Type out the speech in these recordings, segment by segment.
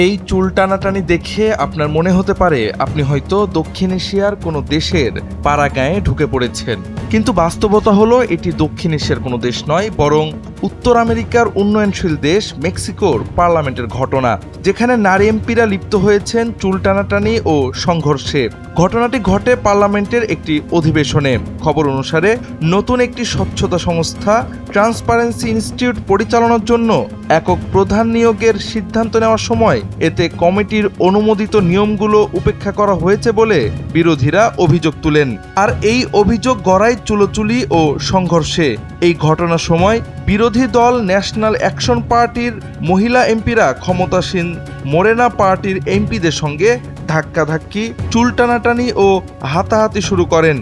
এই চুল টানাটানি দেখে আপনার মনে হতে পারে আপনি হয়তো দক্ষিণ এশিয়ার কোনো দেশের পাড়াগাঁয়ে ঢুকে পড়েছেন, কিন্তু বাস্তবতা হলো এটি দক্ষিণ এশিয়ার কোনো দেশ নয়, বরং উত্তর আমেরিকার উন্নয়নশীল দেশ মেক্সিকোর পার্লামেন্টের ঘটনা, যেখানে নারী এমপিরা লিপ্ত হয়েছেন চুল টানাটানি ও সংঘর্ষে। ঘটনাটি ঘটে পার্লামেন্টের একটি অধিবেশনে। খবর অনুসারে নতুন একটি স্বচ্ছতা সংস্থা ট্রান্সপারেন্সি ইনস্টিটিউট পরিচালনার জন্য একক প্রধান নিয়োগের সিদ্ধান্ত নেওয়ার সময় এতে কমিটির অনুমোদিত নিয়মগুলো উপেক্ষা করা হয়েছে বলে বিরোধীরা অভিযোগ তুলেন। আর এই অভিযোগ গড়ায় চুলোচুলি ও সংঘর্ষে। এই ঘটনার সময় বিরোধী দল ন্যাশনাল অ্যাকশন পার্টির মহিলা এমপিরা ক্ষমতাসীন মোরেনা পার্টির এমপিদের সঙ্গে ধাক্কাধাক্কি, চুল টানাটানি ও হাতাহাতি শুরু করেন।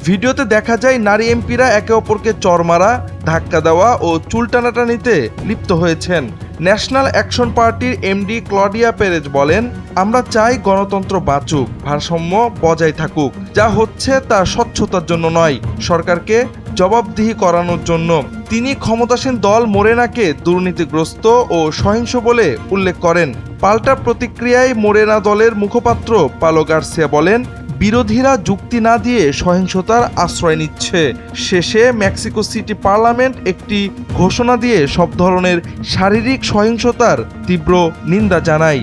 ভিডিওতে দেখা যায় নারী এমপিরা একে অপরকে চড় মারা, ধাক্কা দেওয়া ও চুল টানাটানিতে লিপ্ত হয়েছেন। ন্যাশনাল অ্যাকশন পার্টির এমডি ক্লডিয়া পেরেজ বলেন, আমরা চাই গণতন্ত্র বাঁচুক, ভারসাম্য বজায় থাকুক। যা হচ্ছে তা স্বচ্ছতার জন্য নয়, সরকারকে জবাবদিহি করানোর জন্য। তিনি ক্ষমতাসীন দল মোরেনাকে দুর্নীতিগ্রস্ত ও সহিংস বলে উল্লেখ করেন। পাল্টা প্রতিক্রিয়ায় মোরেনা দলের মুখপাত্র পালো গার্সিয়া বলেন, বিরোধীরা যুক্তি না দিয়ে সহিংসতার আশ্রয় নিচ্ছে। শেষে মেক্সিকো সিটি পার্লামেন্ট একটি ঘোষণা দিয়ে সব ধরনের শারীরিক সহিংসতার তীব্র নিন্দা জানায়।